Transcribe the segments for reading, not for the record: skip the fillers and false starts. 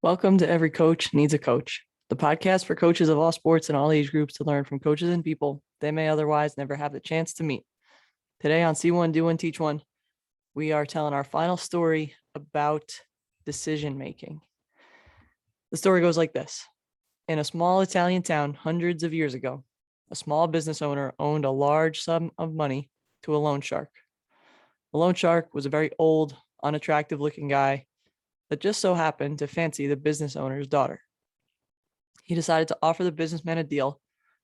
Welcome to Every Coach Needs a Coach, the podcast for coaches of all sports and all age groups to learn from coaches and people they may otherwise never have the chance to meet. Today on C1 Do One Teach One, we are telling our final story about decision making. The story goes like this. In a small Italian town hundreds of years ago, a small business owner owned a large sum of money to a loan shark. The loan shark was a very old, unattractive looking guy that just so happened to fancy the business owner's daughter. He decided to offer the businessman a deal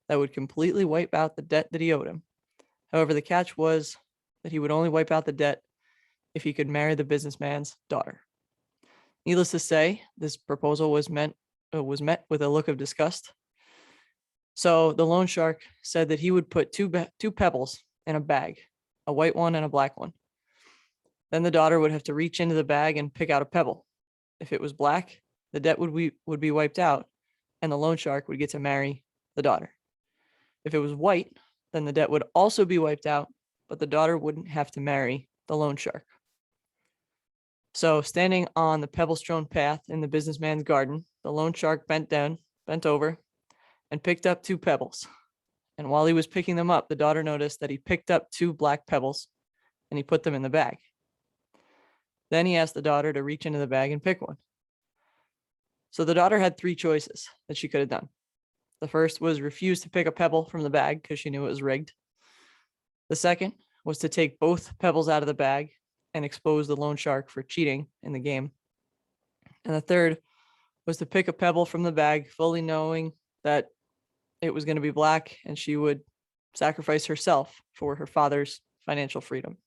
that would completely wipe out the debt that he owed him. However, the catch was that he would only wipe out the debt if he could marry the businessman's daughter. Needless to say, this proposal was met with a look of disgust. So the loan shark said that he would put two pebbles in a bag, a white one and a black one. Then the daughter would have to reach into the bag and pick out a pebble. If it was black, the debt would be wiped out, and the loan shark would get to marry the daughter. If it was white, then the debt would also be wiped out, but the daughter wouldn't have to marry the loan shark. So, standing on the pebble-strewn path in the businessman's garden, the loan shark bent over, and picked up two pebbles. And while he was picking them up, the daughter noticed that he picked up two black pebbles, and he put them in the bag. Then he asked the daughter to reach into the bag and pick one. So the daughter had three choices that she could have done. The first was refuse to pick a pebble from the bag because she knew it was rigged. The second was to take both pebbles out of the bag and expose the loan shark for cheating in the game. And the third was to pick a pebble from the bag, fully knowing that it was going to be black and she would sacrifice herself for her father's financial freedom.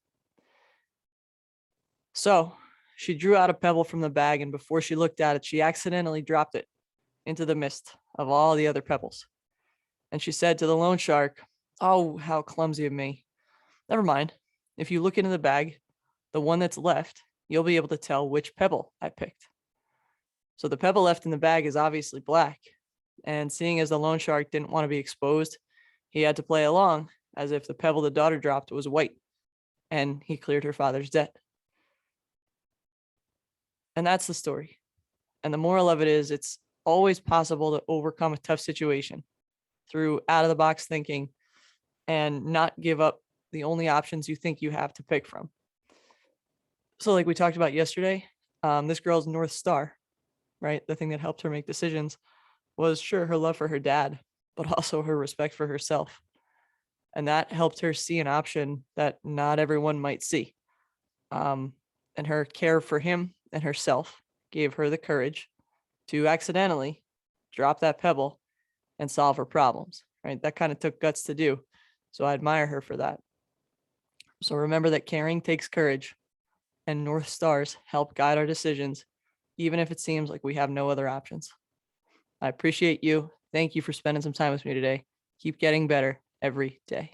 So she drew out a pebble from the bag, and before she looked at it, she accidentally dropped it into the mist of all the other pebbles. And she said to the loan shark, "Oh, how clumsy of me. Never mind. If you look into the bag, the one that's left, you'll be able to tell which pebble I picked." So the pebble left in the bag is obviously black. And seeing as the loan shark didn't want to be exposed, he had to play along as if the pebble the daughter dropped was white, and he cleared her father's debt. And that's the story. And the moral of it is it's always possible to overcome a tough situation through out of the box thinking and not give up the only options you think you have to pick from. So like we talked about yesterday, this girl's North Star, right? The thing that helped her make decisions was sure her love for her dad, but also her respect for herself. And that helped her see an option that not everyone might see. And her care for him and herself gave her the courage to accidentally drop that pebble and solve her problems, right? That kind of took guts to do. So I admire her for that. So remember that caring takes courage, and North Stars help guide our decisions, even if it seems like we have no other options. I appreciate you. Thank you for spending some time with me today. Keep getting better every day.